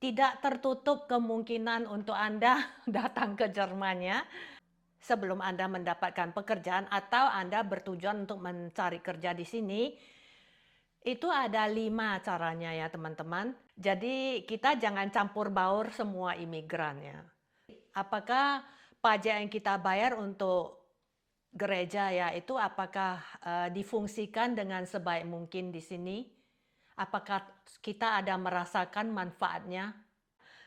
tidak tertutup kemungkinan untuk Anda datang ke Jerman ya, sebelum Anda mendapatkan pekerjaan atau Anda bertujuan untuk mencari kerja di sini. Itu ada 5 caranya ya teman-teman. Jadi kita jangan campur baur semua imigran ya. Apakah pajak yang kita bayar untuk gereja ya, itu apakah difungsikan dengan sebaik mungkin di sini? Apakah kita ada merasakan manfaatnya?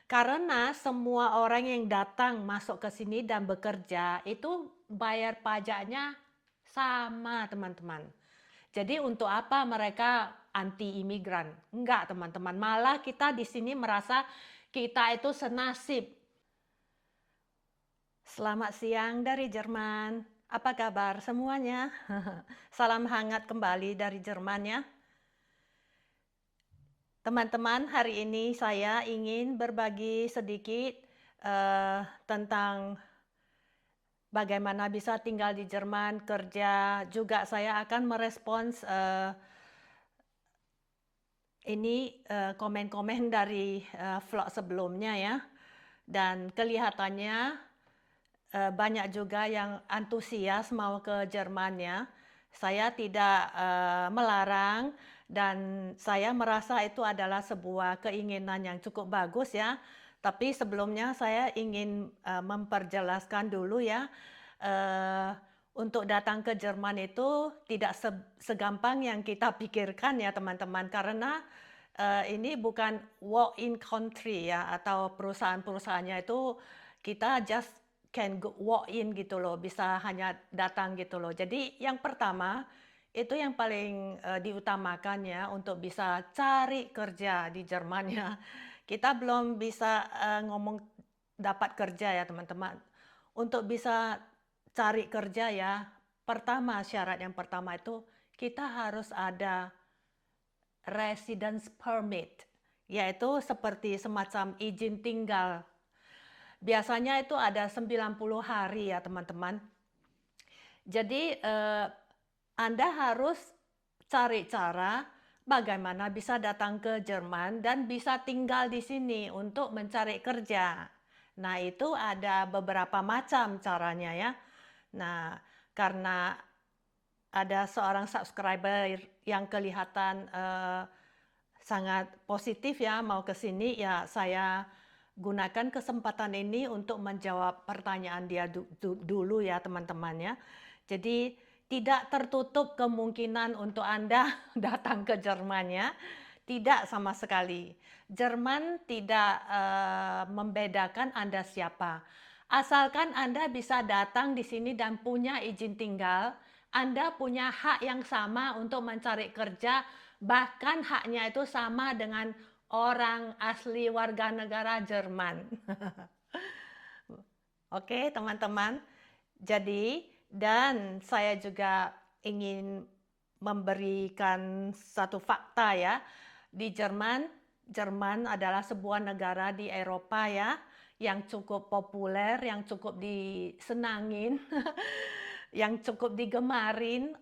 Karena semua orang yang datang masuk ke sini dan bekerja itu bayar pajaknya sama teman-teman. Jadi untuk apa mereka anti imigran? Enggak teman-teman, malah kita di sini merasa kita itu senasib. Selamat siang dari Jerman. Apa kabar semuanya? Salam hangat kembali dari Jerman ya. Teman-teman, hari ini saya ingin berbagi sedikit tentang bagaimana bisa tinggal di Jerman, kerja. Juga saya akan merespons komen-komen dari vlog sebelumnya ya. Dan kelihatannya banyak juga yang antusias mau ke Jerman ya. Saya tidak melarang dan saya merasa itu adalah sebuah keinginan yang cukup bagus ya. Tapi sebelumnya saya ingin memperjelaskan dulu ya, untuk datang ke Jerman itu tidak segampang yang kita pikirkan ya teman-teman, karena ini bukan walk-in country ya, atau perusahaan-perusahaannya itu kita just can walk in gitu loh, bisa hanya datang gitu loh. Jadi yang pertama itu yang paling diutamakan ya untuk bisa cari kerja di Jerman ya. Kita belum bisa ngomong dapat kerja ya teman-teman. Untuk bisa cari kerja ya, syarat yang pertama itu kita harus ada residence permit, yaitu seperti semacam izin tinggal. Biasanya itu ada 90 hari ya teman-teman. Jadi Anda harus cari cara bagaimana bisa datang ke Jerman dan bisa tinggal di sini untuk mencari kerja. Nah, itu ada beberapa macam caranya ya. Nah, karena ada seorang subscriber yang kelihatan sangat positif ya mau ke sini, ya saya gunakan kesempatan ini untuk menjawab pertanyaan dia dulu ya teman-teman ya. Jadi tidak tertutup kemungkinan untuk Anda datang ke Jerman ya. Tidak sama sekali. Jerman tidak membedakan Anda siapa. Asalkan Anda bisa datang di sini dan punya izin tinggal, Anda punya hak yang sama untuk mencari kerja, bahkan haknya itu sama dengan orang asli warga negara Jerman. Oke, teman-teman. Jadi, dan saya juga ingin memberikan satu fakta ya. Di Jerman, Jerman adalah sebuah negara di Eropa ya, yang cukup populer, yang cukup disenangin, yang cukup digemarin.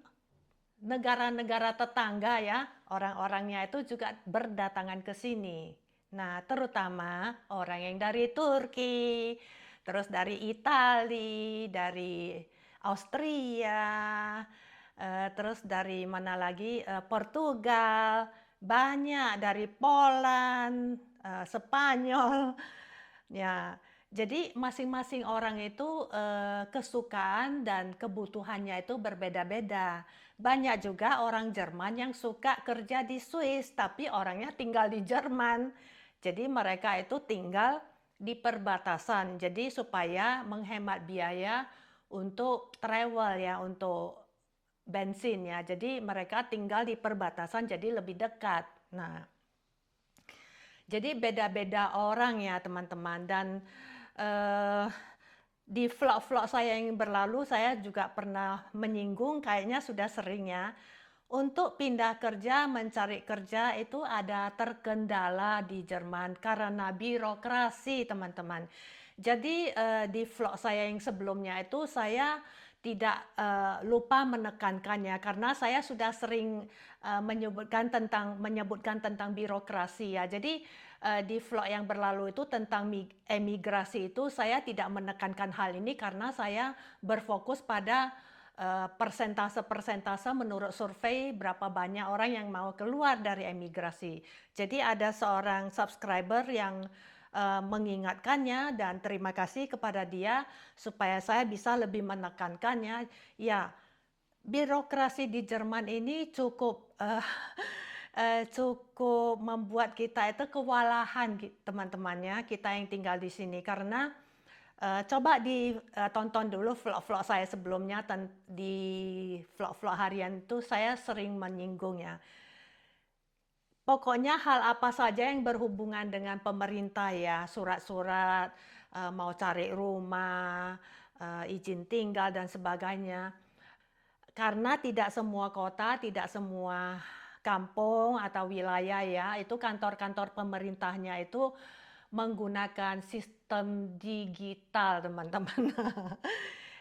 Negara-negara tetangga ya, orang-orangnya itu juga berdatangan ke sini. Nah, terutama orang yang dari Turki, terus dari Italia, dari Austria, terus dari mana lagi, Portugal, banyak dari Poland, Spanyol. Ya, jadi masing-masing orang itu kesukaan dan kebutuhannya itu berbeda-beda. Banyak juga orang Jerman yang suka kerja di Swiss, tapi orangnya tinggal di Jerman. Jadi mereka itu tinggal di perbatasan. Jadi supaya menghemat biaya untuk travel ya, untuk bensin ya. Jadi mereka tinggal di perbatasan jadi lebih dekat. Nah, jadi beda-beda orang ya teman-teman, dan di vlog-vlog saya yang berlalu saya juga pernah menyinggung, kayaknya sudah sering ya, untuk pindah kerja, mencari kerja itu ada terkendala di Jerman karena birokrasi teman-teman. Jadi di vlog saya yang sebelumnya itu saya tidak lupa menekankannya karena saya sudah sering menyebutkan tentang birokrasi ya. Jadi di vlog yang berlalu itu tentang emigrasi itu saya tidak menekankan hal ini karena saya berfokus pada persentase-persentase menurut survei berapa banyak orang yang mau keluar dari emigrasi. Jadi ada seorang subscriber yang mengingatkannya dan terima kasih kepada dia supaya saya bisa lebih menekankannya. Ya, birokrasi di Jerman ini cukup cukup membuat kita itu kewalahan teman-temannya, kita yang tinggal di sini. Karena coba ditonton dulu vlog-vlog saya sebelumnya, di vlog-vlog harian itu saya sering menyinggungnya. Pokoknya hal apa saja yang berhubungan dengan pemerintah ya, surat-surat, mau cari rumah, izin tinggal dan sebagainya. Karena tidak semua kota, tidak semua kampung atau wilayah ya, itu kantor-kantor pemerintahnya itu menggunakan sistem digital, teman-teman.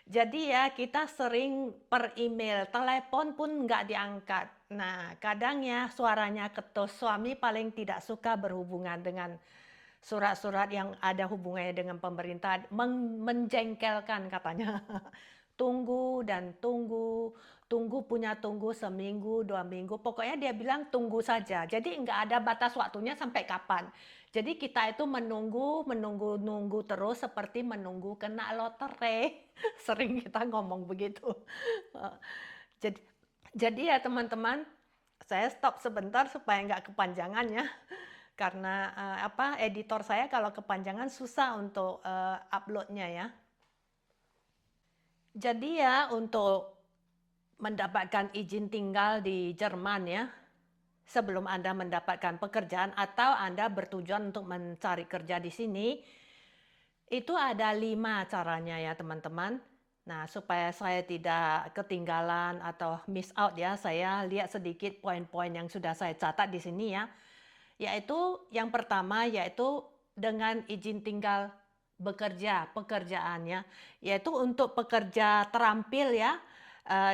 Jadi ya kita sering per email, telepon pun nggak diangkat. Nah, kadang ya suaranya ketus, suami paling tidak suka berhubungan dengan surat-surat yang ada hubungannya dengan pemerintah, menjengkelkan katanya. Tunggu dan tunggu, tunggu seminggu, 2 minggu, pokoknya dia bilang tunggu saja. Jadi nggak ada batas waktunya sampai kapan. Jadi kita itu menunggu terus seperti menunggu kena lotre. Sering kita ngomong begitu. Jadi, jadi ya teman-teman, saya stop sebentar supaya nggak kepanjangan ya. Karena editor saya kalau kepanjangan susah untuk uploadnya ya. Jadi ya untuk mendapatkan izin tinggal di Jerman ya, sebelum Anda mendapatkan pekerjaan atau Anda bertujuan untuk mencari kerja di sini, itu ada 5 caranya ya teman-teman. Nah, supaya saya tidak ketinggalan atau miss out ya, saya lihat sedikit poin-poin yang sudah saya catat di sini ya. Yaitu yang pertama yaitu dengan izin tinggal bekerja, pekerjaannya, yaitu untuk pekerja terampil ya,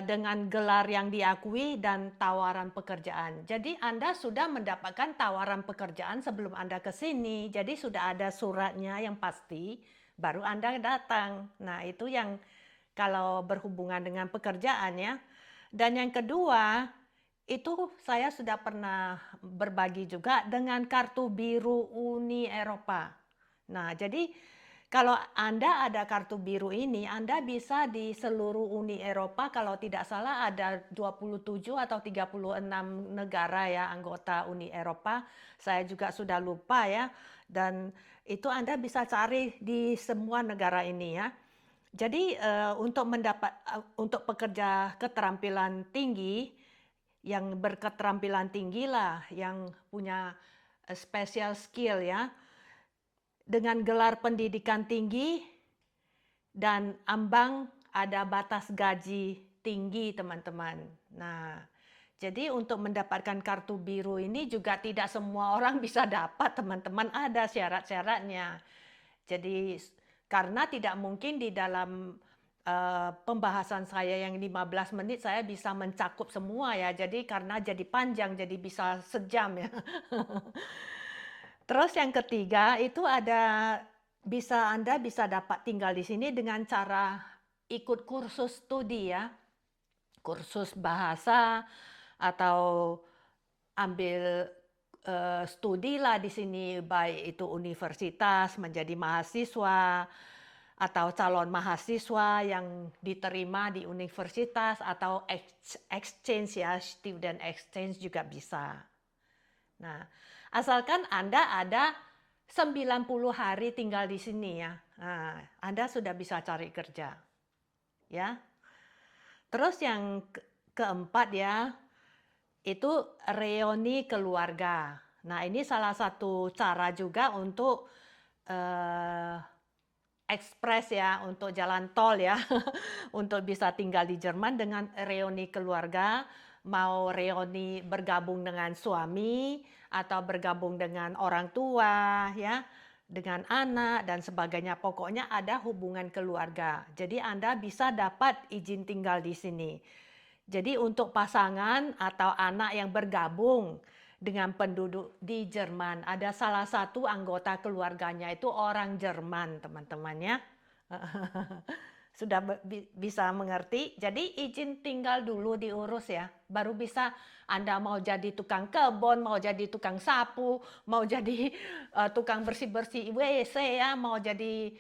dengan gelar yang diakui dan tawaran pekerjaan. Jadi Anda sudah mendapatkan tawaran pekerjaan sebelum Anda ke sini, jadi sudah ada suratnya yang pasti, baru Anda datang. Nah, itu yang kalau berhubungan dengan pekerjaan ya. Dan yang kedua, itu saya sudah pernah berbagi juga dengan kartu biru Uni Eropa. Nah, jadi kalau Anda ada kartu biru ini, Anda bisa di seluruh Uni Eropa, kalau tidak salah ada 27 atau 36 negara ya anggota Uni Eropa. Saya juga sudah lupa ya. Dan itu Anda bisa cari di semua negara ini ya. Jadi untuk pekerja keterampilan tinggi, yang berketerampilan tinggi lah, yang punya special skill ya, dengan gelar pendidikan tinggi dan ambang ada batas gaji tinggi teman-teman. Nah, jadi untuk mendapatkan kartu biru ini juga tidak semua orang bisa dapat teman-teman, ada syarat-syaratnya. Jadi karena tidak mungkin di dalam pembahasan saya yang 15 menit saya bisa mencakup semua ya. Jadi karena jadi panjang, jadi bisa sejam ya. Terus yang ketiga itu Anda bisa dapat tinggal di sini dengan cara ikut kursus studi ya. Kursus bahasa atau ambil studi lah di sini, baik itu universitas, menjadi mahasiswa atau calon mahasiswa yang diterima di universitas atau exchange ya, student exchange juga bisa. Nah, asalkan Anda ada 90 hari tinggal di sini ya. Nah, Anda sudah bisa cari kerja. Ya. Terus yang keempat ya, itu reuni keluarga. Nah, ini salah satu cara juga untuk ekspres ya, untuk jalan tol ya, untuk bisa tinggal di Jerman dengan reuni keluarga, mau reuni bergabung dengan suami atau bergabung dengan orang tua ya, dengan anak dan sebagainya. Pokoknya ada hubungan keluarga. Jadi Anda bisa dapat izin tinggal di sini. Jadi untuk pasangan atau anak yang bergabung dengan penduduk di Jerman. Ada salah satu anggota keluarganya itu orang Jerman, teman-temannya. Sudah bisa mengerti. Jadi izin tinggal dulu diurus ya. Baru bisa Anda mau jadi tukang kebun, mau jadi tukang sapu, mau jadi tukang bersih-bersih WC ya, mau jadi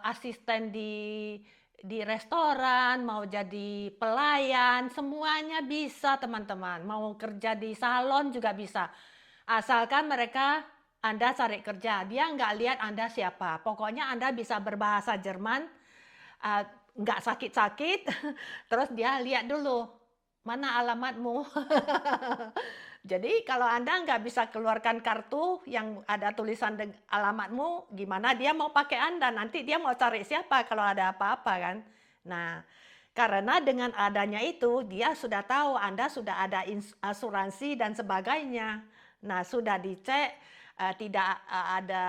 asisten di restoran, mau jadi pelayan, semuanya bisa teman-teman. Mau kerja di salon juga bisa. Asalkan Anda cari kerja, dia nggak lihat Anda siapa. Pokoknya Anda bisa berbahasa Jerman, nggak sakit-sakit, terus dia lihat dulu, mana alamatmu. Jadi kalau Anda nggak bisa keluarkan kartu yang ada tulisan alamatmu, gimana dia mau pakai Anda? Nanti dia mau cari siapa kalau ada apa-apa kan? Nah, karena dengan adanya itu, dia sudah tahu Anda sudah ada asuransi dan sebagainya. Nah, sudah dicek, tidak ada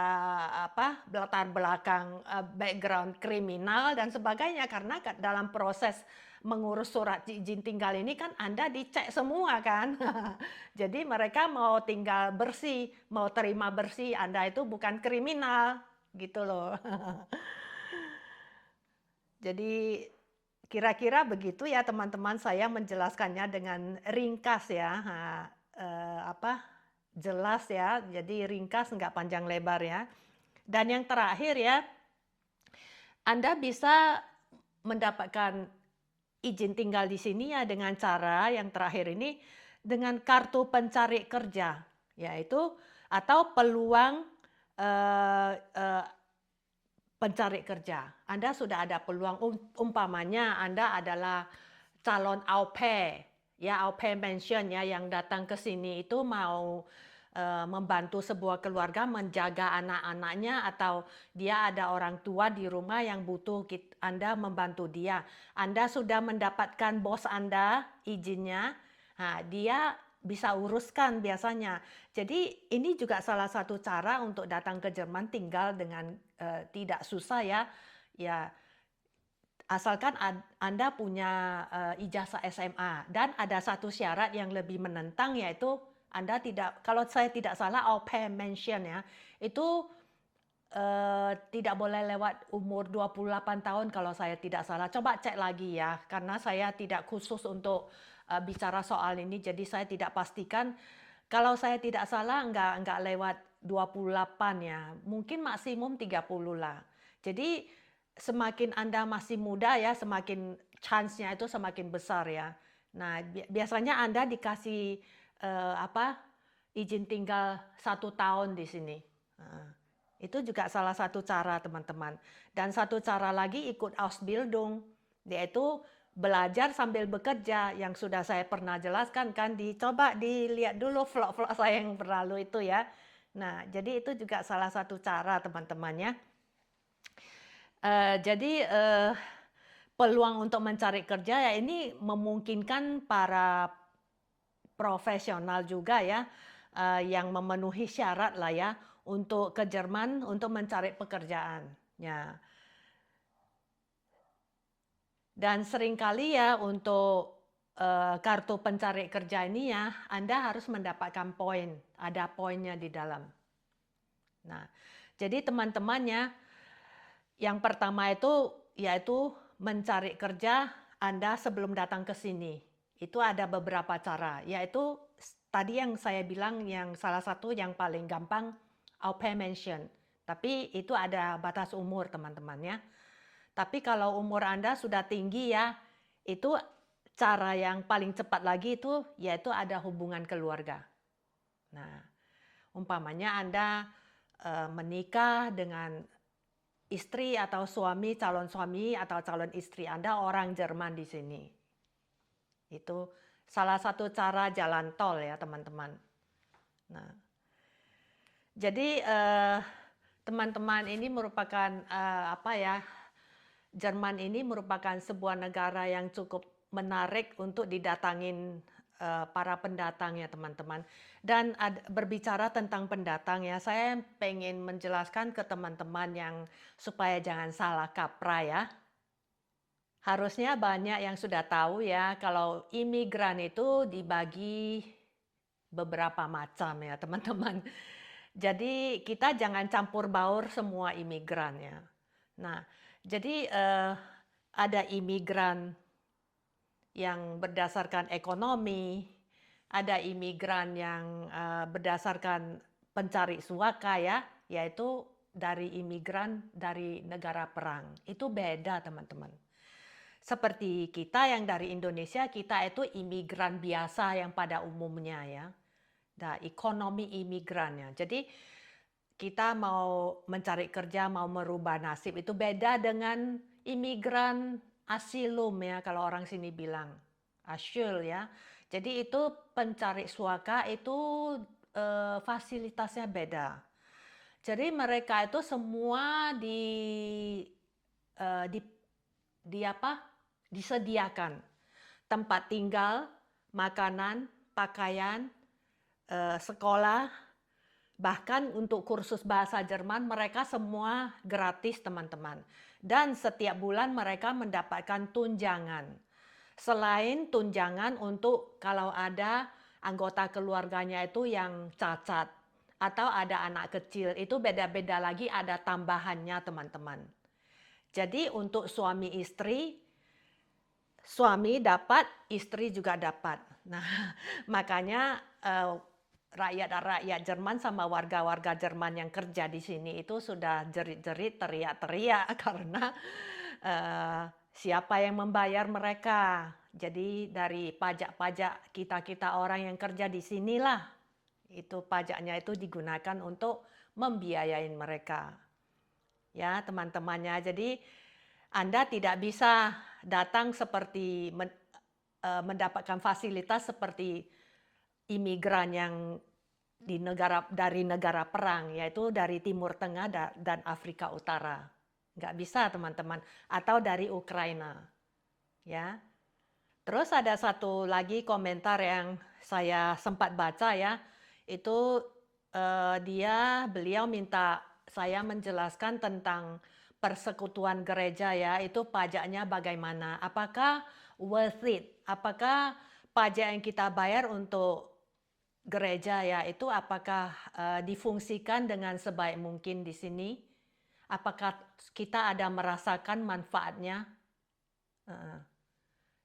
latar belakang background kriminal dan sebagainya, karena dalam proses mengurus surat izin tinggal ini kan Anda dicek semua kan. Jadi mereka mau tinggal bersih, mau terima bersih, Anda itu bukan kriminal gitu loh. Jadi kira-kira begitu ya teman-teman, saya menjelaskannya dengan ringkas ya. Jelas ya, jadi ringkas nggak panjang lebar ya. Dan yang terakhir ya, Anda bisa mendapatkan izin tinggal di sini ya dengan cara yang terakhir ini, dengan kartu pencari kerja, yaitu atau peluang pencari kerja. Anda sudah ada peluang, umpamanya Anda adalah calon au pair, ya au pair mention ya, yang datang ke sini itu mau membantu sebuah keluarga menjaga anak-anaknya, atau dia ada orang tua di rumah yang butuh Anda membantu dia. Anda sudah mendapatkan bos Anda izinnya, nah, dia bisa uruskan biasanya. Jadi ini juga salah satu cara untuk datang ke Jerman tinggal dengan tidak susah ya. Ya, asalkan Anda punya ijazah SMA, dan ada satu syarat yang lebih menentang, yaitu Anda tidak, kalau saya tidak salah au pair mention ya, itu tidak boleh lewat umur 28 tahun kalau saya tidak salah. Coba cek lagi ya, karena saya tidak khusus untuk bicara soal ini, jadi saya tidak pastikan. Kalau saya tidak salah nggak lewat 28 ya, mungkin maksimum 30 lah. Jadi semakin Anda masih muda ya, semakin chance-nya itu semakin besar ya. Nah, biasanya Anda dikasih izin tinggal 1 tahun di sini. Itu juga salah satu cara teman-teman. Dan satu cara lagi ikut Ausbildung, yaitu belajar sambil bekerja, yang sudah saya pernah jelaskan kan, dicoba dilihat dulu vlog-vlog saya yang berlalu itu ya. Nah, jadi itu juga salah satu cara teman-temannya. Jadi peluang untuk mencari kerja ya ini memungkinkan para profesional juga ya, yang memenuhi syarat lah ya untuk ke Jerman untuk mencari pekerjaan. Ya. Dan seringkali ya untuk kartu pencari kerja ini ya, Anda harus mendapatkan poin, ada poinnya di dalam. Nah, jadi teman-temannya, yang pertama itu yaitu mencari kerja Anda sebelum datang ke sini. Itu ada beberapa cara, yaitu tadi yang saya bilang, yang salah satu yang paling gampang, au pair mention. Tapi itu ada batas umur teman-teman ya. Tapi kalau umur Anda sudah tinggi ya, itu cara yang paling cepat lagi itu yaitu ada hubungan keluarga. Nah, umpamanya Anda menikah dengan istri atau suami, calon suami atau calon istri Anda orang Jerman di sini. Itu salah satu cara jalan tol ya teman-teman. Nah, jadi teman-teman ini merupakan Jerman ini merupakan sebuah negara yang cukup menarik untuk didatangin para pendatang ya teman-teman. Dan berbicara tentang pendatang ya, saya pengen menjelaskan ke teman-teman yang supaya jangan salah kaprah ya. Harusnya banyak yang sudah tahu ya, kalau imigran itu dibagi beberapa macam ya teman-teman. Jadi kita jangan campur baur semua imigran ya. Nah, jadi ada imigran yang berdasarkan ekonomi, ada imigran yang berdasarkan pencari suaka ya, yaitu dari imigran dari negara perang. Itu beda teman-teman. Seperti kita yang dari Indonesia, kita itu imigran biasa yang pada umumnya ya. Nah, ekonomi imigrannya. Jadi kita mau mencari kerja, mau merubah nasib itu beda dengan imigran asilum ya kalau orang sini bilang. Asyul ya. Jadi itu pencari suaka itu fasilitasnya beda. Jadi mereka itu semua eh, di disediakan tempat tinggal, makanan, pakaian, sekolah, bahkan untuk kursus bahasa Jerman mereka semua gratis teman-teman. Dan setiap bulan mereka mendapatkan tunjangan. Selain tunjangan untuk kalau ada anggota keluarganya itu yang cacat atau ada anak kecil, itu beda-beda lagi ada tambahannya teman-teman. Jadi untuk suami istri, suami dapat, istri juga dapat. Nah, makanya rakyat Jerman sama warga-warga Jerman yang kerja di sini itu sudah jerit-jerit, teriak-teriak karena siapa yang membayar mereka. Jadi dari pajak-pajak kita-kita orang yang kerja di sinilah, itu pajaknya itu digunakan untuk membiayain mereka. Ya, teman-temannya. Jadi Anda tidak bisa datang seperti mendapatkan fasilitas seperti imigran yang dari negara perang, yaitu dari Timur Tengah dan Afrika Utara. Nggak bisa teman-teman. Atau dari Ukraina. Ya. Terus ada satu lagi komentar yang saya sempat baca ya. Itu beliau minta saya menjelaskan tentang persekutuan gereja ya. Itu pajaknya bagaimana. Apakah worth it? Apakah pajak yang kita bayar untuk gereja ya itu apakah difungsikan dengan sebaik mungkin di sini? Apakah kita ada merasakan manfaatnya?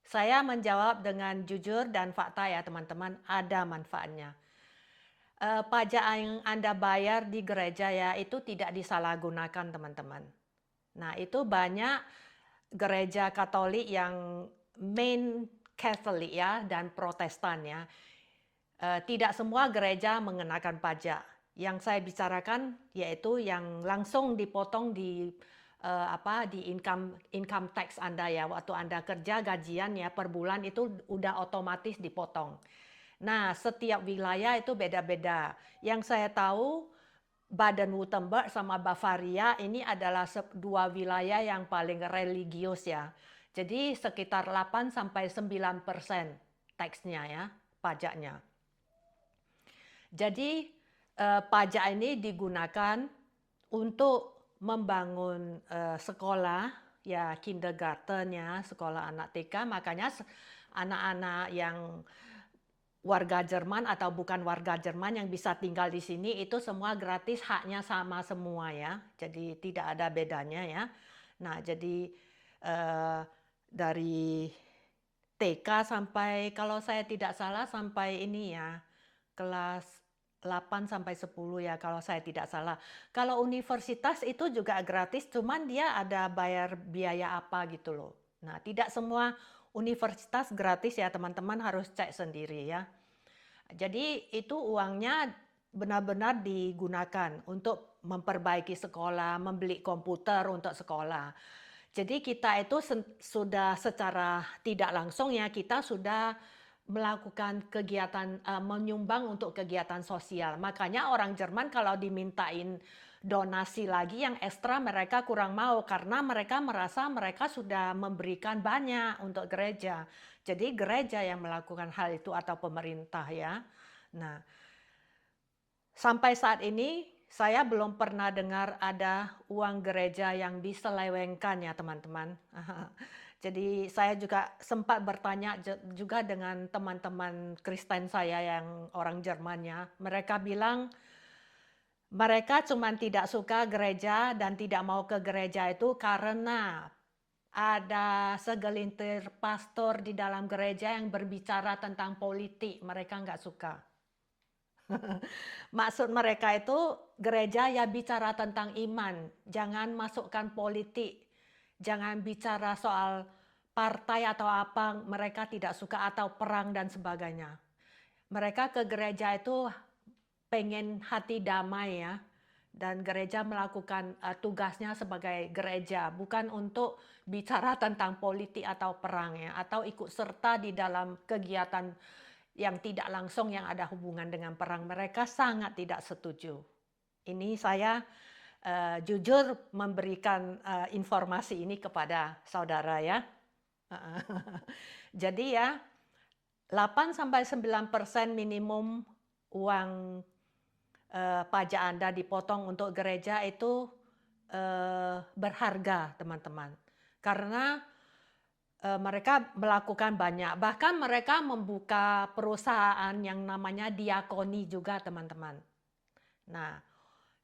Saya menjawab dengan jujur dan fakta ya teman-teman, ada manfaatnya. Pajak yang Anda bayar di gereja ya itu tidak disalahgunakan teman-teman. Nah itu banyak gereja Katolik yang main Catholic ya dan Protestan ya. Tidak semua gereja mengenakan pajak. Yang saya bicarakan yaitu yang langsung dipotong di income tax Anda ya. Waktu Anda kerja gajian ya per bulan itu udah otomatis dipotong. Nah, setiap wilayah itu beda-beda. Yang saya tahu Baden-Württemberg sama Bavaria ini adalah dua wilayah yang paling religius ya. Jadi sekitar 8 sampai 9% taxnya ya, pajaknya. Jadi pajak ini digunakan untuk membangun sekolah ya kindergarten ya, sekolah anak TK, makanya anak-anak yang warga Jerman atau bukan warga Jerman yang bisa tinggal di sini itu semua gratis, haknya sama semua ya. Jadi tidak ada bedanya ya. Nah, jadi dari TK sampai kalau saya tidak salah sampai ini ya kelas 8 sampai 10 ya kalau saya tidak salah. Kalau universitas itu juga gratis, cuman dia ada bayar biaya apa gitu loh. Nah, tidak semua universitas gratis ya teman-teman, harus cek sendiri ya. Jadi itu uangnya benar-benar digunakan untuk memperbaiki sekolah, membeli komputer untuk sekolah. Jadi kita itu sudah secara tidak langsung ya kita sudah melakukan kegiatan menyumbang untuk kegiatan sosial. Makanya orang Jerman kalau dimintain donasi lagi yang ekstra mereka kurang mau karena mereka merasa mereka sudah memberikan banyak untuk gereja. Jadi gereja yang melakukan hal itu atau pemerintah ya. Nah, sampai saat ini saya belum pernah dengar ada uang gereja yang diselewengkan ya teman-teman. Jadi saya juga sempat bertanya juga dengan teman-teman Kristen saya yang orang Jermannya. Mereka bilang mereka cuma tidak suka gereja dan tidak mau ke gereja itu karena ada segelintir pastor di dalam gereja yang berbicara tentang politik. Mereka nggak suka. Maksud mereka itu gereja ya bicara tentang iman, jangan masukkan politik, jangan bicara soal partai atau apa mereka tidak suka atau perang dan sebagainya. Mereka ke gereja itu pengen hati damai ya, dan gereja melakukan tugasnya sebagai gereja, bukan untuk bicara tentang politik atau perang ya, atau ikut serta di dalam kegiatan yang tidak langsung yang ada hubungan dengan perang. Mereka sangat tidak setuju. Ini saya jujur memberikan informasi ini kepada saudara ya. Jadi ya 8-9% minimum uang pajak Anda dipotong untuk gereja itu berharga teman-teman. Karena mereka melakukan banyak, bahkan mereka membuka perusahaan yang namanya diakoni juga teman-teman. Nah,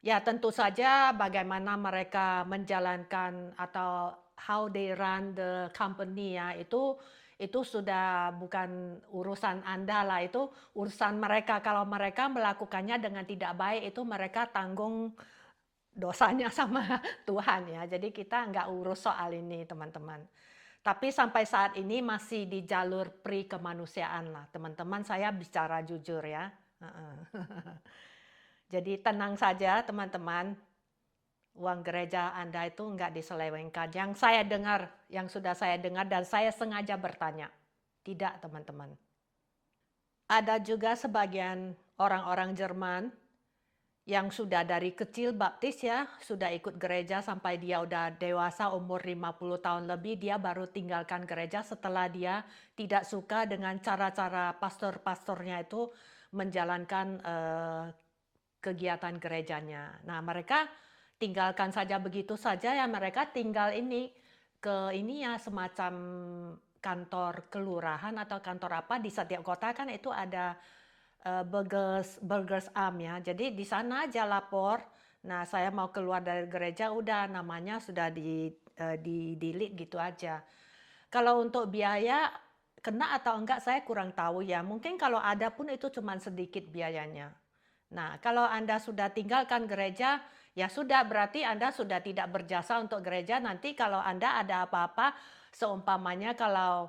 ya tentu saja bagaimana mereka menjalankan atau how they run the company ya, itu sudah bukan urusan Anda lah, itu urusan mereka. Kalau mereka melakukannya dengan tidak baik, itu mereka tanggung dosanya sama Tuhan ya. Jadi kita nggak urus soal ini teman-teman. Tapi sampai saat ini masih di jalur kemanusiaan lah teman-teman, saya bicara jujur ya. Jadi tenang saja teman-teman, uang gereja Anda itu nggak diselewengkan. Yang saya dengar, yang sudah saya dengar dan saya sengaja bertanya. Tidak teman-teman. Ada juga sebagian orang-orang Jerman yang sudah dari kecil baptis ya, sudah ikut gereja sampai dia udah dewasa umur 50 tahun lebih, dia baru tinggalkan gereja setelah dia tidak suka dengan cara-cara pastor-pastornya itu menjalankan kegiatan gerejanya. Nah, mereka tinggalkan saja begitu saja ya, mereka tinggal ini ya semacam kantor kelurahan atau kantor apa di setiap kota kan itu ada Burgers Arm ya. Jadi di sana aja lapor. Nah, saya mau keluar dari gereja udah namanya sudah di delete gitu aja. Kalau untuk biaya kena atau enggak saya kurang tahu ya. Mungkin kalau ada pun itu cuma sedikit biayanya. Nah, kalau Anda sudah tinggalkan gereja, ya sudah berarti Anda sudah tidak berjasa untuk gereja. Nanti kalau Anda ada apa-apa, seumpamanya kalau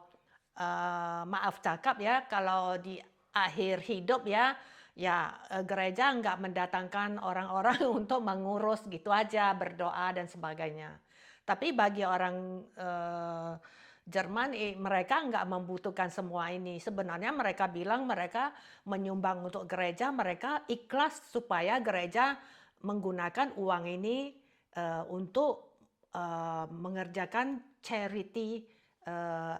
maaf cakap ya, kalau di akhir hidup ya gereja nggak mendatangkan orang-orang untuk mengurus gitu aja, berdoa dan sebagainya. Tapi bagi orang Jerman, mereka nggak membutuhkan semua ini. Sebenarnya mereka bilang mereka menyumbang untuk gereja, mereka ikhlas supaya gereja menggunakan uang ini untuk mengerjakan charity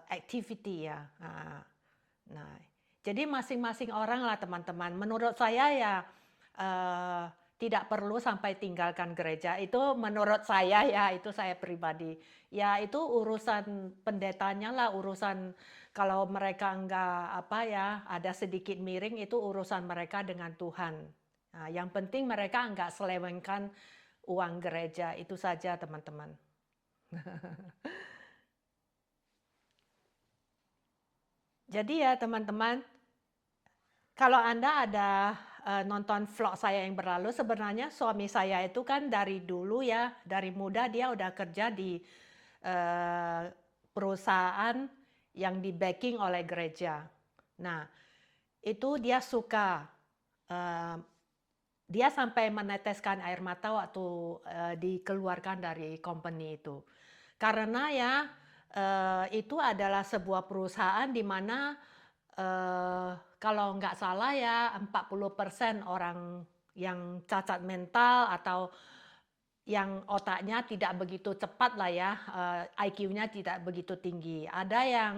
activity ya. Nah, jadi masing-masing orang lah teman-teman. Menurut saya ya tidak perlu sampai tinggalkan gereja. Itu menurut saya ya, itu saya pribadi. Ya itu urusan pendetanya lah, urusan kalau mereka enggak apa ya, ada sedikit miring itu urusan mereka dengan Tuhan. Nah, yang penting mereka enggak selewengkan uang gereja, itu saja teman-teman. Jadi ya teman-teman, kalau Anda ada nonton vlog saya yang berlalu, sebenarnya suami saya itu kan dari dulu ya, dari muda dia udah kerja di perusahaan yang di backing oleh gereja. Nah, itu dia suka, dia sampai meneteskan air mata waktu dikeluarkan dari company itu. Karena ya itu adalah sebuah perusahaan di mana kalau nggak salah ya 40% orang yang cacat mental atau yang otaknya tidak begitu cepat lah ya, IQ-nya tidak begitu tinggi. Ada yang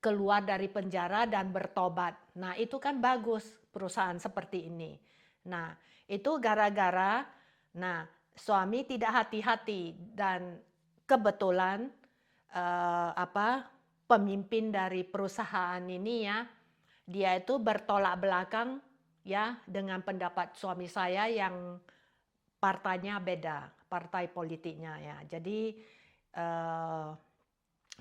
keluar dari penjara dan bertobat. Nah, itu kan bagus perusahaan seperti ini. Nah, itu gara-gara suami tidak hati-hati dan kebetulan apa, pemimpin dari perusahaan ini ya, dia itu bertolak belakang ya dengan pendapat suami saya yang partainya beda, partai politiknya ya. Jadi, eee,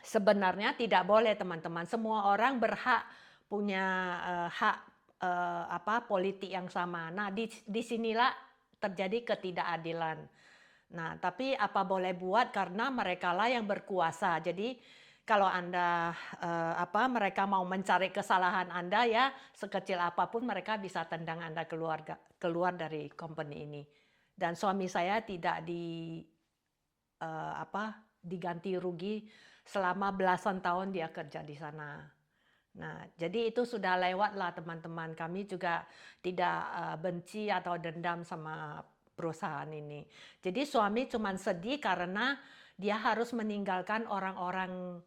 sebenarnya tidak boleh teman-teman, semua orang berhak punya, hak, apa, politik yang sama. Nah, di sinilah terjadi ketidakadilan. Nah, tapi apa boleh buat karena merekalah yang berkuasa. Jadi kalau Anda, apa, mereka mau mencari kesalahan Anda ya, sekecil apapun mereka bisa tendang Anda keluar dari company ini. Dan suami saya tidak apa, diganti rugi selama belasan tahun dia kerja di sana. Nah, jadi itu sudah lewat lah teman-teman. Kami juga tidak benci atau dendam sama perusahaan ini. Jadi suami cuma sedih karena dia harus meninggalkan orang-orang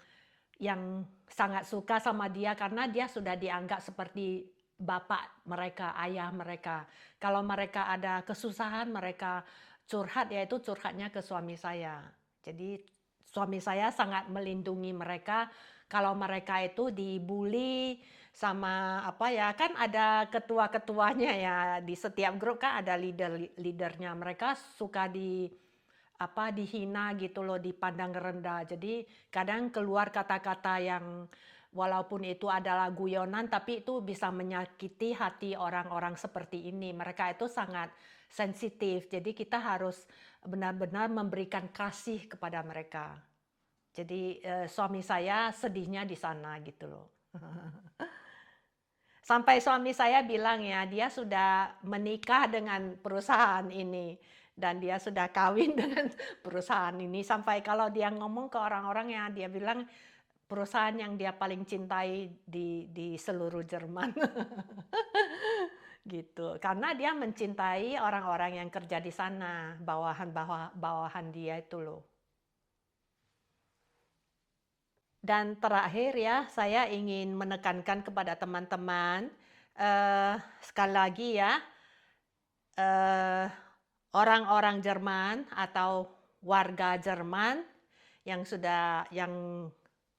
yang sangat suka sama dia karena dia sudah dianggap seperti bapak mereka, ayah mereka. Kalau mereka ada kesusahan, mereka curhat, yaitu curhatnya ke suami saya. Jadi suami saya sangat melindungi mereka. Kalau mereka itu dibully sama apa ya, kan ada ketua-ketuanya ya di setiap grup kan ada leadernya. Mereka suka apa, dihina gitu loh, dipandang rendah. Jadi kadang keluar kata-kata yang walaupun itu adalah guyonan, tapi itu bisa menyakiti hati orang-orang seperti ini. Mereka itu sangat sensitif, jadi kita harus benar-benar memberikan kasih kepada mereka. Jadi suami saya sedihnya di sana gitu loh. Sampai suami saya bilang ya, dia sudah menikah dengan perusahaan ini dan dia sudah kawin dengan perusahaan ini. Sampai kalau dia ngomong ke orang-orang ya, dia bilang perusahaan yang dia paling cintai di seluruh Jerman. Gitu. Karena dia mencintai orang-orang yang kerja di sana, bawahan dia itu loh. Dan terakhir ya, saya ingin menekankan kepada teman-teman, sekali lagi ya, orang-orang Jerman atau warga Jerman yang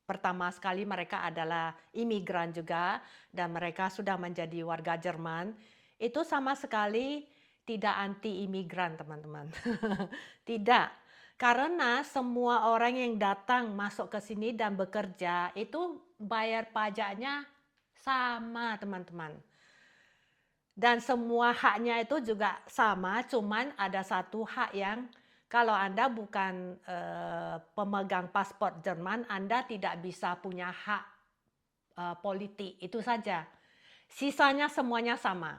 pertama sekali mereka adalah imigran juga dan mereka sudah menjadi warga Jerman, itu sama sekali tidak anti imigran, teman-teman. Tidak. Karena semua orang yang datang masuk ke sini dan bekerja itu bayar pajaknya sama, teman-teman. Dan semua haknya itu juga sama, cuman ada satu hak yang kalau Anda bukan pemegang paspor Jerman, Anda tidak bisa punya hak politik, itu saja. Sisanya semuanya sama.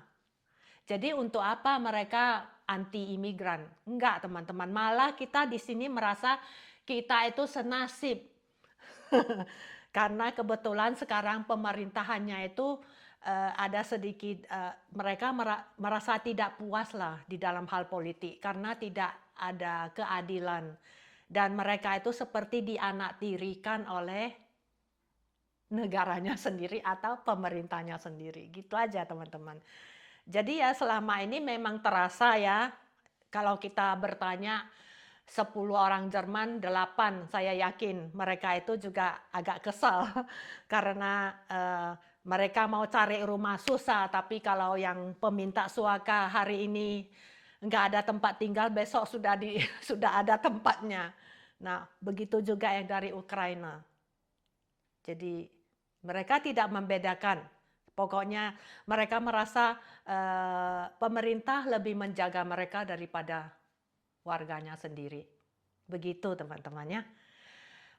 Jadi untuk apa mereka anti imigran? Enggak, teman-teman. Malah kita di sini merasa kita itu senasib. Karena kebetulan sekarang pemerintahannya itu ada sedikit mereka merasa tidak puas lah di dalam hal politik karena tidak ada keadilan dan mereka itu seperti dianaktirikan oleh negaranya sendiri atau pemerintahnya sendiri. Gitu aja, teman-teman. Jadi ya selama ini memang terasa ya, kalau kita bertanya 10 orang Jerman, 8 saya yakin mereka itu juga agak kesal karena mereka mau cari rumah susah, tapi kalau yang peminta suaka hari ini nggak ada tempat tinggal, besok sudah ada tempatnya. Nah, begitu juga yang dari Ukraina. Jadi mereka tidak membedakan. Pokoknya mereka merasa pemerintah lebih menjaga mereka daripada warganya sendiri. Begitu teman-temannya.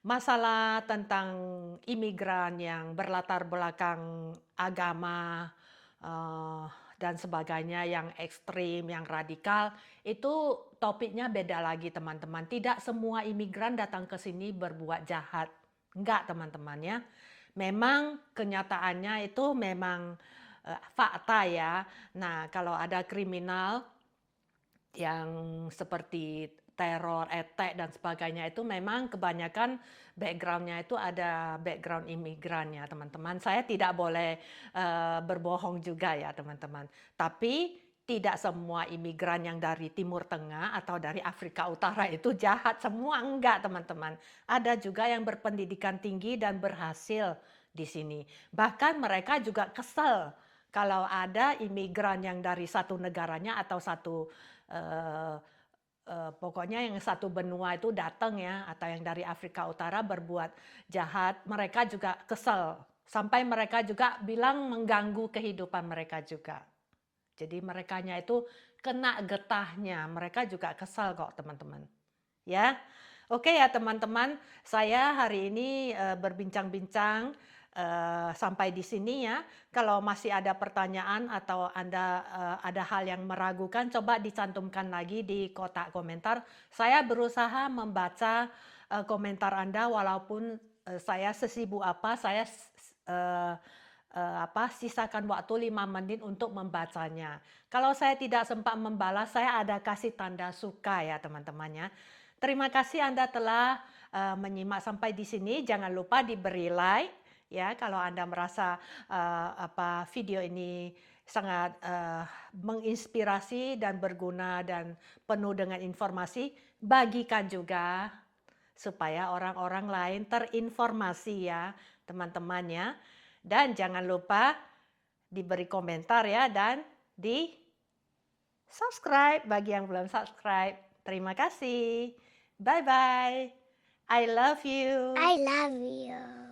Masalah tentang imigran yang berlatar belakang agama dan sebagainya yang ekstrim, yang radikal, itu topiknya beda lagi teman-teman. Tidak semua imigran datang ke sini berbuat jahat. Enggak teman-teman ya. Memang kenyataannya itu memang fakta ya. Nah, kalau ada kriminal yang seperti teror, attack dan sebagainya itu memang kebanyakan background-nya itu ada background imigran ya teman-teman. Saya tidak boleh berbohong juga ya teman-teman. Tapi tidak semua imigran yang dari Timur Tengah atau dari Afrika Utara itu jahat semua, enggak teman-teman. Ada juga yang berpendidikan tinggi dan berhasil di sini. Bahkan mereka juga kesal kalau ada imigran yang dari satu negaranya atau satu eh, pokoknya yang satu benua itu datang ya, atau yang dari Afrika Utara berbuat jahat, mereka juga kesal. Sampai mereka juga bilang mengganggu kehidupan mereka juga. Jadi merekanya itu kena getahnya, mereka juga kesal kok teman-teman. Ya, oke ya teman-teman, saya hari ini berbincang-bincang sampai di sini ya. Kalau masih ada pertanyaan atau Anda ada hal yang meragukan, coba dicantumkan lagi di kotak komentar. Saya berusaha membaca komentar Anda walaupun saya sesibuk apa, saya sisakan waktu 5 menit untuk membacanya. Kalau saya tidak sempat membalas, saya ada kasih tanda suka ya teman-teman ya. Terima kasih Anda telah menyimak sampai di sini. Jangan lupa diberi like ya kalau Anda merasa video ini sangat menginspirasi dan berguna dan penuh dengan informasi. Bagikan juga supaya orang-orang lain terinformasi ya teman-teman ya. Dan jangan lupa diberi komentar ya dan di subscribe bagi yang belum subscribe. Terima kasih. Bye-bye. I love you. I love you.